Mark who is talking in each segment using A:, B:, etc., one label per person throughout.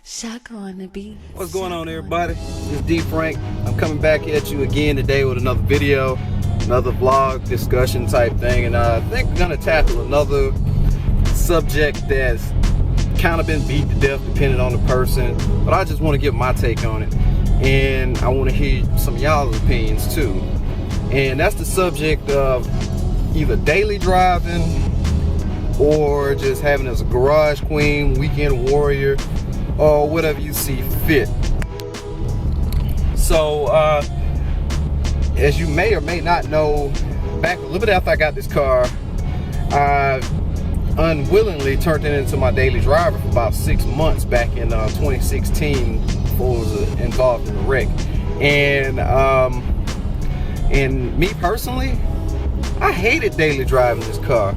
A: Shock on the beat.
B: What's going on, everybody? It's D Frank. I'm coming back at you again today with another video, another vlog discussion type thing, and I think we're gonna tackle another subject that's kind of been beat to death depending on the person, but I just want to give my take on it, and I want to hear some of y'all's opinions too. And that's the subject of either daily driving or just having as a garage queen, weekend warrior, or whatever you see fit. So as you may or may not know, back a little bit after I got this car, I unwillingly turned it into my daily driver for about 6 months back in 2016 before I was involved in a wreck. And me personally, I hated daily driving this car.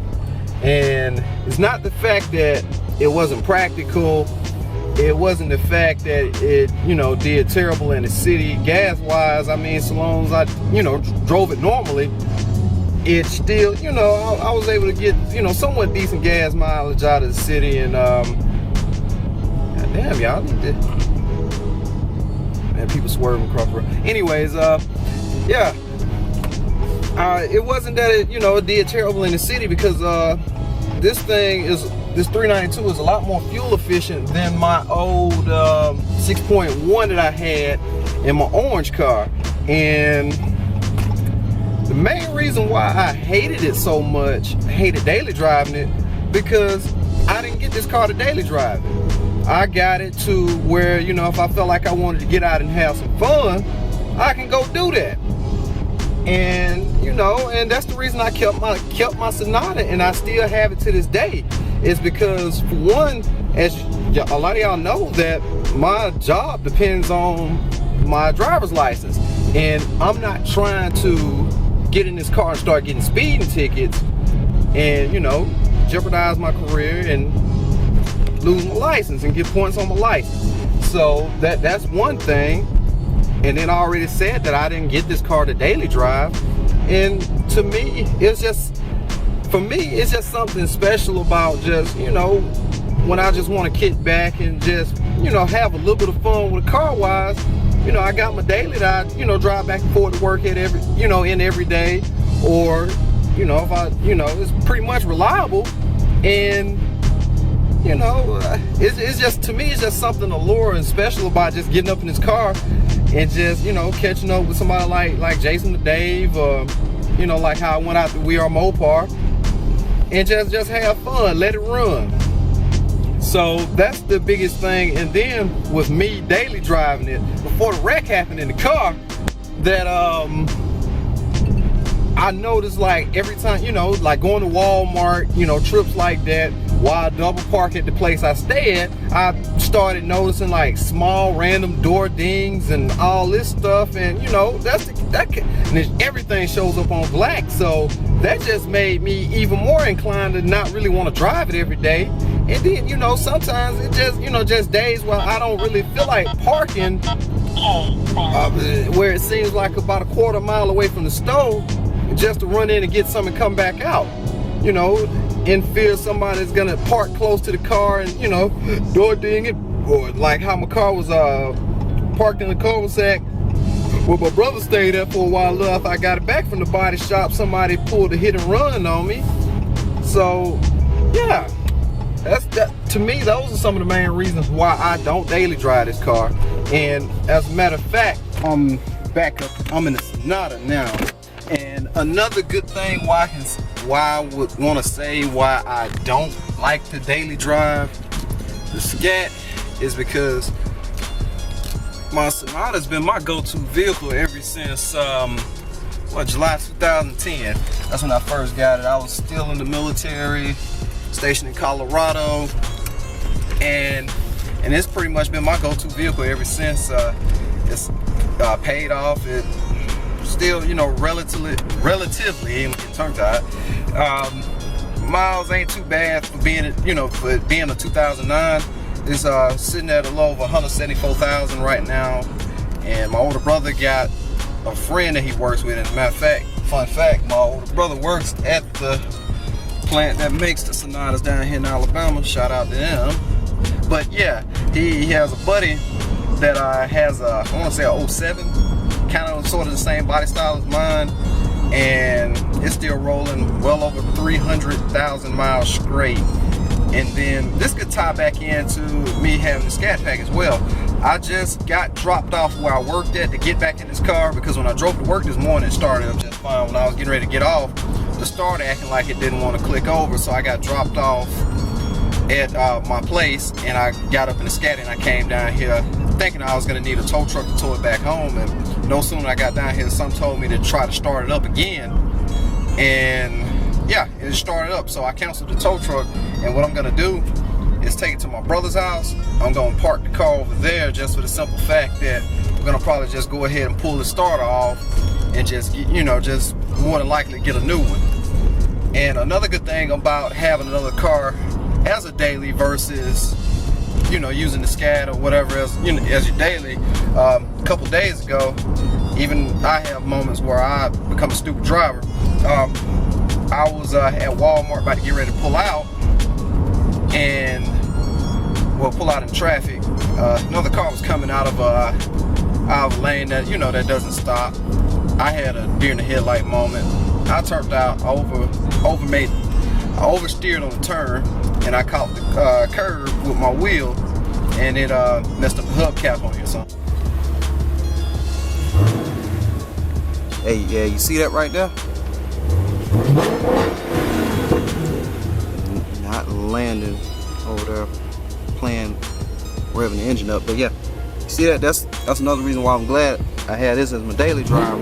B: And it's not the fact that it wasn't practical. It wasn't the fact that it, did terrible in the city gas-wise. I mean, so long as I, drove it normally, it still, I was able to get, somewhat decent gas mileage out of the city. And, goddamn, y'all need to, man, people swerving across the road. Anyways, yeah. It wasn't that it, it did terrible in the city, because this 392 is a lot more fuel efficient than my old 6.1 that I had in my orange car. And the main reason why I hated it so much, hated daily driving it, because I didn't get this car to daily driving. I got it to where, if I felt like I wanted to get out and have some fun, I can go do that. And and that's the reason I kept my Sonata, and I still have it to this day. Is because, for one, as a lot of y'all know, that my job depends on my driver's license, and I'm not trying to get in this car and start getting speeding tickets and jeopardize my career and lose my license and get points on my license. So that's one thing. And then I already said that I didn't get this car to daily drive, and to me, it's just something special about just, when I just want to kick back and just, have a little bit of fun with a car wise. I got my daily that I, drive back and forth to work at every day, or, if I, it's pretty much reliable. And, it's just, to me, it's just something allure and special about just getting up in this car and just, catching up with somebody like Jason or Dave, or, like how I went out to We Are Mopar, and just have fun, let it run. So that's the biggest thing. And then with me daily driving it, before the wreck happened in the car, that I noticed, like, every time, like going to Walmart, trips like that, while I double park at the place I stay at, I started noticing like small random door dings and all this stuff, and and everything shows up on black. So that just made me even more inclined to not really want to drive it every day. And then sometimes it just just days where I don't really feel like parking where it seems like about a quarter mile away from the store, just to run in and get something and come back out, in fear somebody's gonna park close to the car and door ding it, or like how my car was parked in the cul-de-sac where my brother stayed at for a while. After I got it back from the body shop, somebody pulled a hit and run on me. So yeah, that to me, those are some of the main reasons why I don't daily drive this car. And as a matter of fact, I'm back up, I'm in the Sonata now. And another good thing why I would want to say why I don't like to daily drive the Scat is because my Sonata's been my go-to vehicle ever since July 2010. That's when I first got it. I was still in the military, stationed in Colorado, and it's pretty much been my go-to vehicle ever since. It's paid off. It still, relatively, even tongue tied. Miles ain't too bad for being, for being a 2009. It's sitting at a low of 174,000 right now. And my older brother got a friend that he works with. As a matter of fact, fun fact, my older brother works at the plant that makes the Sonatas down here in Alabama. Shout out to them. But yeah, he has a buddy that has a, I want to say a 07, kind of sort of the same body style as mine, and it's still rolling well over 300,000 miles straight. And then this could tie back into me having the ScatPack as well. I just got dropped off where I worked at to get back in this car, because when I drove to work this morning, it started up just fine. When I was getting ready to get off, the started acting like it didn't want to click over, so I got dropped off at my place, and I got up in the Scat and I came down here thinking I was going to need a tow truck to tow it back home. And no sooner I got down here, some told me to try to start it up again, and yeah, it started up. So I canceled the tow truck, and what I'm going to do is take it to my brother's house. I'm going to park the car over there, just for the simple fact that we're going to probably just go ahead and pull the starter off and just get, you know, just more than likely get a new one. And another good thing about having another car as a daily versus, you know, using the Scat or whatever as, you know, as your daily. A couple days ago, even I have moments where I become a stupid driver. I was at Walmart about to get ready to pull out, and well, pull out in traffic. Another car was coming out of a lane that, you know, that doesn't stop. I had a deer in the headlight moment. I turned out, I oversteered on the turn, and I caught the curb with my wheel, and it messed up the hubcap on here. So, hey, yeah, you see that right there? Not landing over there, playing, revving the engine up. But yeah, you see that? That's another reason why I'm glad I had this as my daily driver.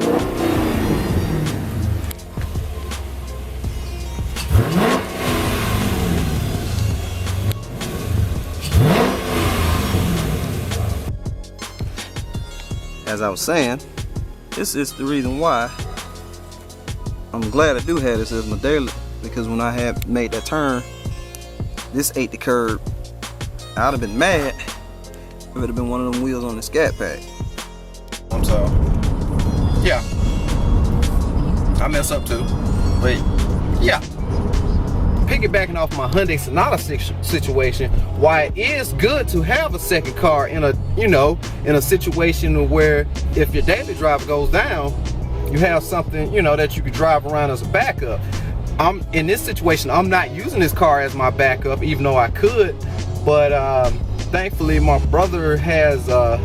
B: As I was saying, this is the reason why I'm glad I do have this as my daily, because when I had made that turn, this ate the curb. I'd have been mad if it would have been one of them wheels on the ScatPack. So, yeah, I mess up too, but yeah. Piggybacking off my Hyundai Sonata situation, why it is good to have a second car in a, you know, in a situation where if your daily driver goes down, you have something, you know, that you could drive around as a backup. I'm in this situation, I'm not using this car as my backup, even though I could, but thankfully my brother has a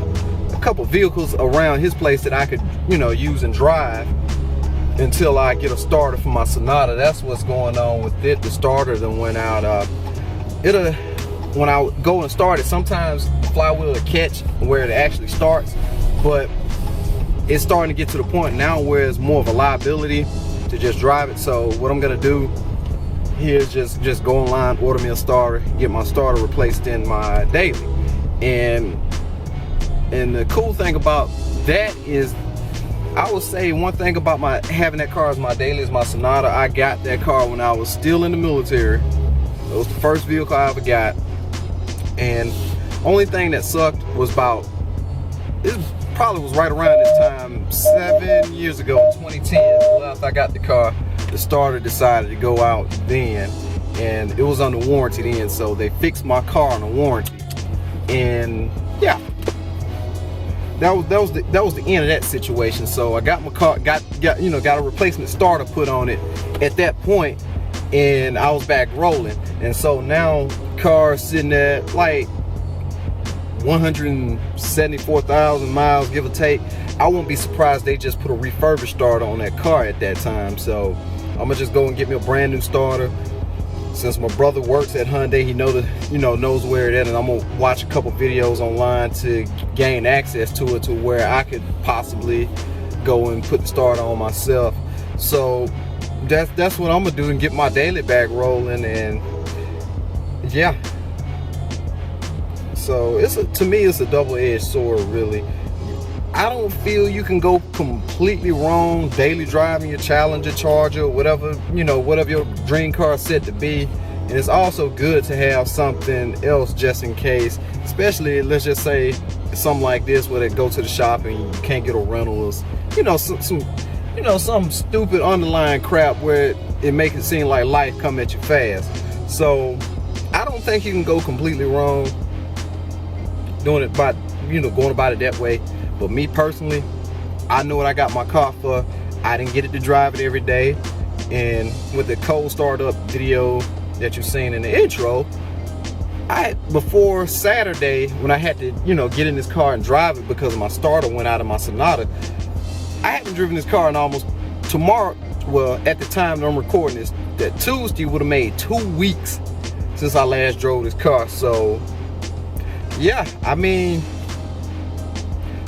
B: couple vehicles around his place that I could, you know, use and drive until I get a starter for my Sonata. That's what's going on with it. The starter then went out. When I go and start it, sometimes the flywheel will catch where it actually starts, but it's starting to get to the point now where it's more of a liability to just drive it. So what I'm gonna do here is just go online, order me a starter, get my starter replaced in my daily. And the cool thing about that is, I would say one thing about having that car as my daily is my Sonata. I got that car when I was still in the military. It was the first vehicle I ever got. And only thing that sucked was it probably was right around this time, 7 years ago, 2010, after I got the car, the starter decided to go out then. And it was under warranty then, so they fixed my car on a warranty. And yeah. That was the end of that situation. So I got my car, got a replacement starter put on it at that point, and I was back rolling. And so now the car is sitting at like 174,000 miles, give or take. I won't be surprised they just put a refurbished starter on that car at that time. So I'm gonna just go and get me a brand new starter. Since my brother works at Hyundai, he knows where it is, and I'm gonna watch a couple videos online to gain access to it, to where I could possibly go and put the starter on myself. So that's what I'm gonna do and get my daily back rolling. And yeah, so to me it's a double-edged sword, really. I don't feel you can go completely wrong daily driving your Challenger, Charger, whatever your dream car is set to be. And it's also good to have something else just in case, especially let's just say something like this where they go to the shop and you can't get a rental, or some stupid underlying crap where it makes it seem like life come at you fast. So I don't think you can go completely wrong. doing it by, you know, going about it that way. But me personally, I know what I got my car for. I didn't get it to drive it every day. And with the cold startup video that you've seen in the intro, before Saturday, when I had to, you know, get in this car and drive it because my starter went out of my Sonata, I haven't driven this car in almost tomorrow. Well, at the time that I'm recording this, that Tuesday would have made 2 weeks since I last drove this car. So yeah, I mean,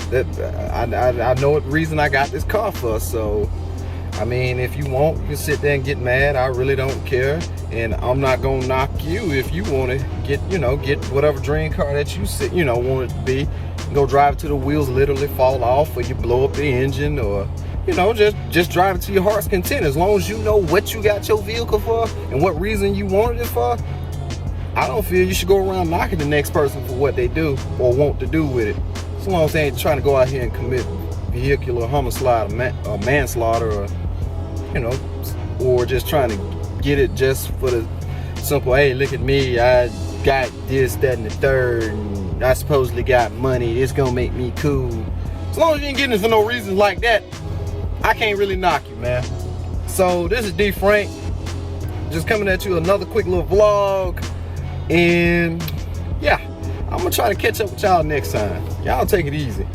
B: that I know what reason I got this car for. So I mean, if you want, you can sit there and get mad. I really don't care, and I'm not gonna knock you if you want to get, you know, get whatever dream car that you sit, you know, want it to be. Go drive it till the wheels literally fall off, or you blow up the engine, or, you know, just drive it to your heart's content. As long as you know what you got your vehicle for and what reason you wanted it for, I don't feel you should go around knocking the next person for what they do or want to do with it. As long as they ain't trying to go out here and commit vehicular homicide or manslaughter, or, you know, or just trying to get it just for the simple, hey, look at me, I got this, that, and the third, and I supposedly got money, it's gonna make me cool. As long as you ain't getting it for no reason like that, I can't really knock you, man. So this is D Frank, just coming at you another quick little vlog, and yeah, I'm gonna try to catch up with y'all next time. Y'all take it easy.